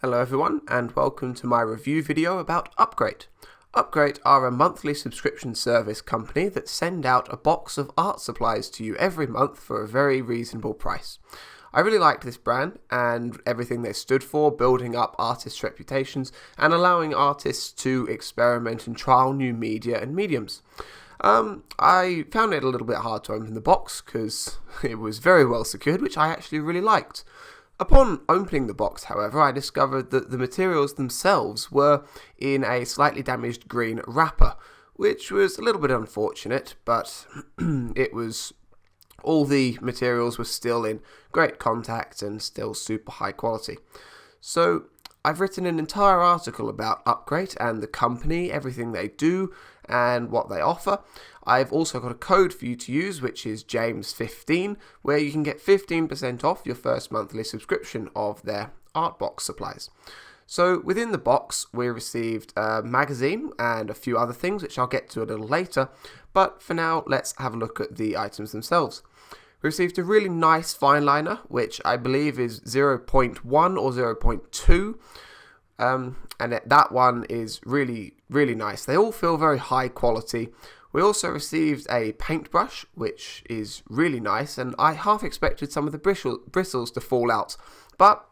Hello everyone and welcome to my review video about Upcrate. Upcrate are a monthly subscription service company that send out a box of art supplies to you every month for a very reasonable price. I really liked this brand and everything they stood for, building up artists' reputations and allowing artists to experiment and trial new media and mediums. I found it a little bit hard to open the box because it was very well secured, which I actually really liked. Upon opening the box, however, I discovered that the materials themselves were in a slightly damaged green wrapper, which was a little bit unfortunate, but all the materials were still in great contact and still super high quality. So I've written an entire article about Upcrate and the company, everything they do and what they offer. I've also got a code for you to use, which is James15, where you can get 15% off your first monthly subscription of their art box supplies. So within the box, we received a magazine and a few other things, which I'll get to a little later. But for now, let's have a look at the items themselves. We received a really nice fine liner, which I believe is 0.1 or 0.2. And that one is really, really nice. They all feel very high quality. We also received a paintbrush, which is really nice, and I half expected some of the bristles to fall out, but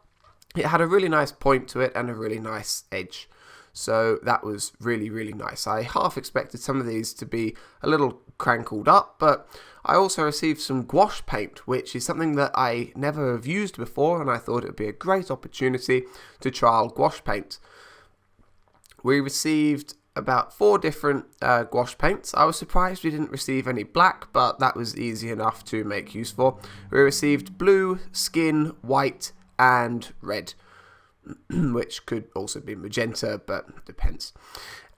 it had a really nice point to it and a really nice edge. So that was really, really nice. I half expected some of these to be a little crankled up, but I also received some gouache paint, which is something that I never have used before, and I thought it would be a great opportunity to trial gouache paint. We received about 4 different gouache paints. I was surprised we didn't receive any black, but that was easy enough to make use for. We received blue, skin, white, and red, which could also be magenta, but depends.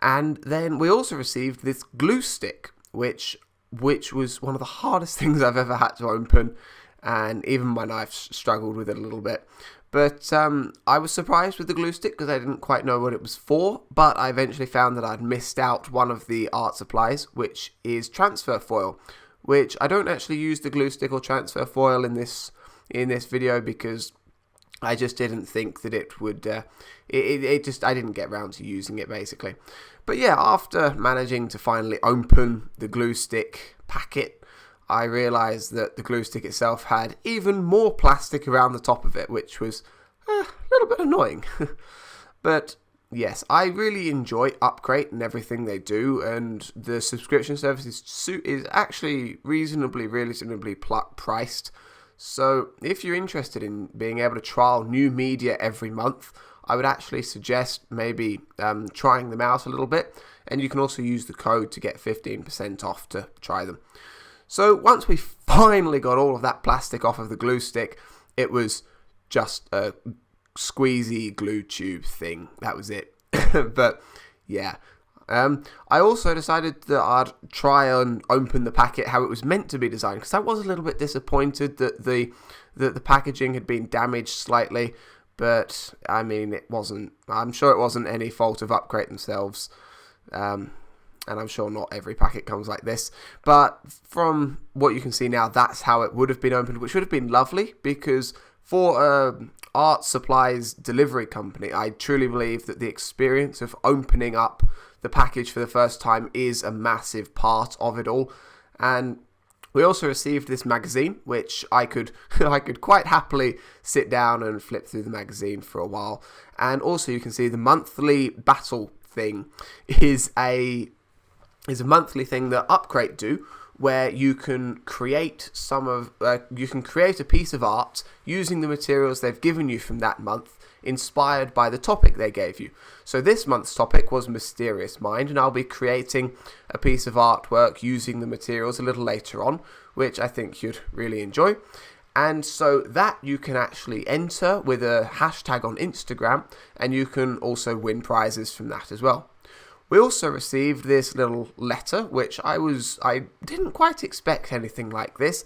And then we also received this glue stick, which was one of the hardest things I've ever had to open, and even my knife struggled with it a little bit. But I was surprised with the glue stick because I didn't quite know what it was for, but I eventually found that I'd missed out one of the art supplies, which is transfer foil, which I don't actually use the glue stick or transfer foil in this video because I just didn't think that it would, I didn't get around to using it basically. But yeah, after managing to finally open the glue stick packet, I realised that the glue stick itself had even more plastic around the top of it, which was a little bit annoying. But yes, I really enjoy Upcrate and everything they do, and the subscription service is actually reasonably priced. So if you're interested in being able to trial new media every month, I would actually suggest maybe trying them out a little bit, and you can also use the code to get 15% off to try them. So once we finally got all of that plastic off of the glue stick, it was just a squeezy glue tube thing. That was it. But yeah. I also decided that I'd try and open the packet how it was meant to be designed, because I was a little bit disappointed that the packaging had been damaged slightly, but I mean I'm sure it wasn't any fault of Upcrate themselves, and I'm sure not every packet comes like this, but from what you can see now, that's how it would have been opened, which would have been lovely, because for art supplies delivery company, I truly believe that the experience of opening up the package for the first time is a massive part of it all. And we also received this magazine, which I could quite happily sit down and flip through the magazine for a while. And also you can see the monthly battle thing is a monthly thing that Upcrate do, where you can create a piece of art using the materials they've given you from that month, inspired by the topic they gave you. So this month's topic was Mysterious Mind, and I'll be creating a piece of artwork using the materials a little later on, which I think you'd really enjoy. And so that you can actually enter with a hashtag on Instagram, and you can also win prizes from that as well. We also received this little letter, which I didn't quite expect anything like this,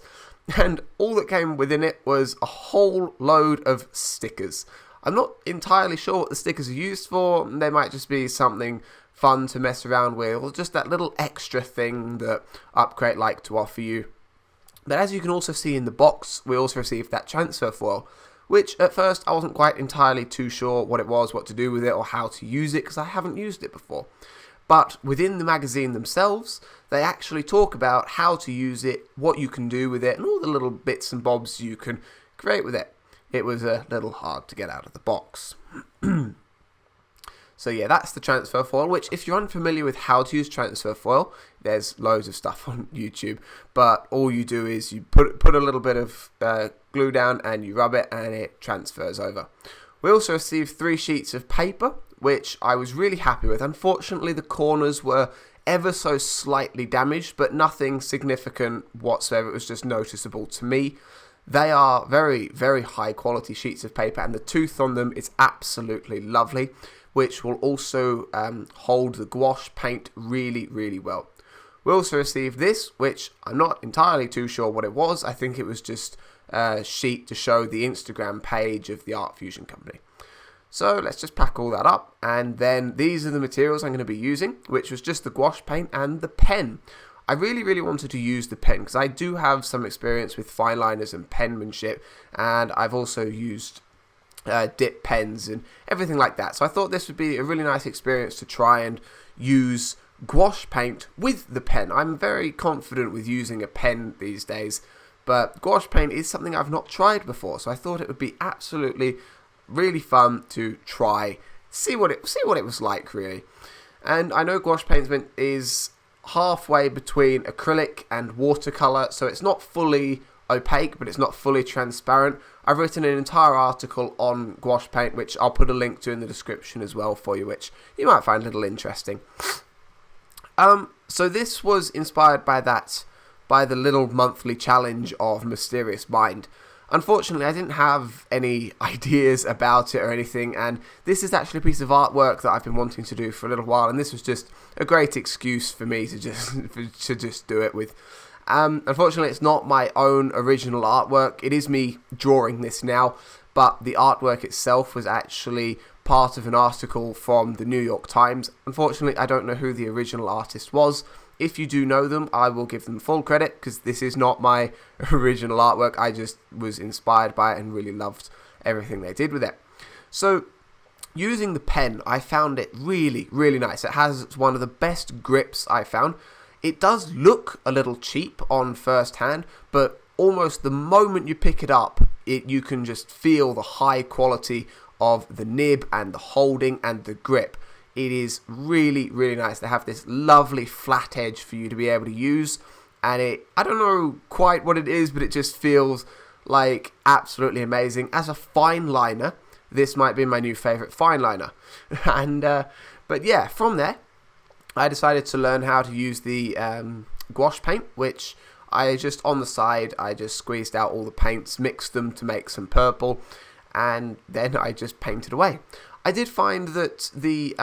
and all that came within it was a whole load of stickers. I'm not entirely sure what the stickers are used for. They might just be something fun to mess around with, or just that little extra thing that Upcrate like to offer you. But as you can also see in the box, we also received that transfer foil, which at first I wasn't quite entirely too sure what it was, what to do with it, or how to use it, because I haven't used it before. But within the magazine themselves, they actually talk about how to use it, what you can do with it, and all the little bits and bobs you can create with it. It was a little hard to get out of the box. So yeah, that's the transfer foil, which if you're unfamiliar with how to use transfer foil, there's loads of stuff on YouTube, but all you do is you put a little bit of glue down and you rub it and it transfers over. We also received 3 sheets of paper, which I was really happy with. Unfortunately, the corners were ever so slightly damaged, but nothing significant whatsoever. It was just noticeable to me. They are very, very high quality sheets of paper, and the tooth on them is absolutely lovely, which will also hold the gouache paint really, really well. We also received this, which I'm not entirely too sure what it was. I think it was just a sheet to show the Instagram page of the Art Fusion company. So let's just pack all that up, and then these are the materials I'm going to be using, which was just the gouache paint and the pen. I really, really wanted to use the pen because I do have some experience with fine liners and penmanship, and I've also used dip pens and everything like that. So I thought this would be a really nice experience to try and use gouache paint with the pen. I'm very confident with using a pen these days, but gouache paint is something I've not tried before, so I thought it would be absolutely really fun to try, see what it was like, really. And I know gouache paint is halfway between acrylic and watercolor, so it's not fully opaque, but it's not fully transparent. I've written an entire article on gouache paint, which I'll put a link to in the description as well for you, which you might find a little interesting. So this was inspired by the little monthly challenge of Mysterious Mind. Unfortunately, I didn't have any ideas about it or anything, and this is actually a piece of artwork that I've been wanting to do for a little while, and this was just a great excuse for me to just do it with. Unfortunately, it's not my own original artwork. It is me drawing this now, but the artwork itself was actually part of an article from the New York Times. Unfortunately, I don't know who the original artist was. If you do know them, I will give them full credit, because this is not my original artwork. I just was inspired by it and really loved everything they did with it. So, using the pen, I found it really, really nice. It has one of the best grips I found. It does look a little cheap on first hand, but almost the moment you pick it up, you can just feel the high quality of the nib and the holding and the grip. It is really, really nice to have this lovely flat edge for you to be able to use. And I don't know quite what it is, but it just feels like absolutely amazing. As a fine liner, this might be my new favourite fine liner. But yeah, from there, I decided to learn how to use the gouache paint, which I just, on the side, I just squeezed out all the paints, mixed them to make some purple, and then I just painted away. I did find that the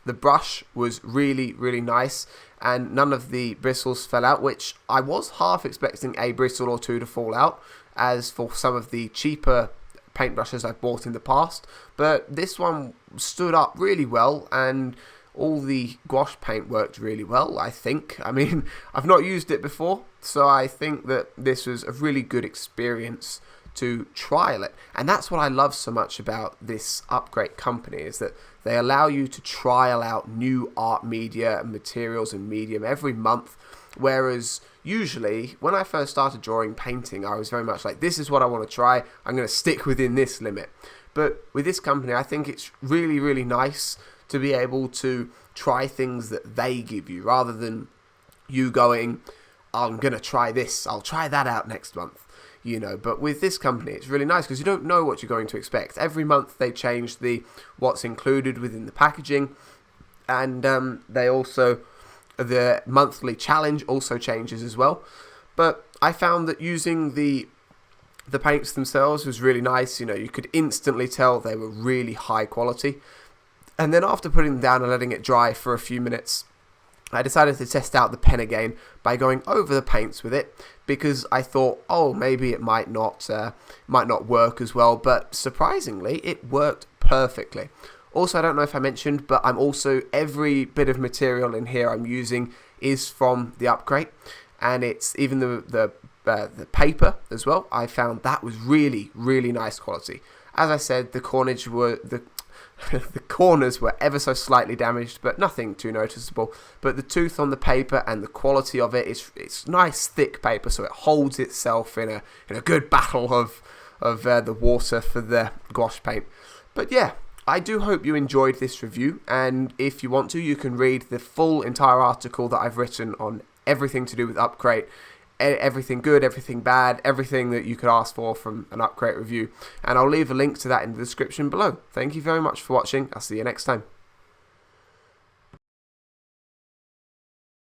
brush was really, really nice, and none of the bristles fell out, which I was half expecting a bristle or two to fall out, as for some of the cheaper paintbrushes I've bought in the past. But this one stood up really well, and all the gouache paint worked really well, I think. I mean, I've not used it before, so I think that this was a really good experience to trial it. And that's what I love so much about this Upcrate company, is that they allow you to trial out new art media and materials and medium every month, whereas usually when I first started drawing painting, I was very much like, this is what I want to try, I'm going to stick within this limit. But with this company, I think it's really, really nice to be able to try things that they give you, rather than you going, I'm going to try this, I'll try that out next month. You know, but with this company, it's really nice because you don't know what you're going to expect. Every month they change what's included within the packaging, and they also, the monthly challenge also changes as well. But I found that using the paints themselves was really nice. You know, you could instantly tell they were really high quality. And then after putting them down and letting it dry for a few minutes, I decided to test out the pen again by going over the paints with it, because I thought, oh, maybe it might not work as well, but surprisingly, it worked perfectly. Also, I don't know if I mentioned, but every bit of material in here I'm using is from the Upcrate, and it's even the the paper as well. I found that was really, really nice quality. As I said, the corners were ever so slightly damaged, but nothing too noticeable. But the tooth on the paper and the quality of it's nice thick paper, so it holds itself in a good battle of the water for the gouache paint. But yeah, I do hope you enjoyed this review, and if you want to, you can read the full entire article that I've written on everything to do with Upcrate. Everything good, everything bad, everything that you could ask for from an Upcrate review. And I'll leave a link to that in the description below. Thank you very much for watching. I'll see you next time.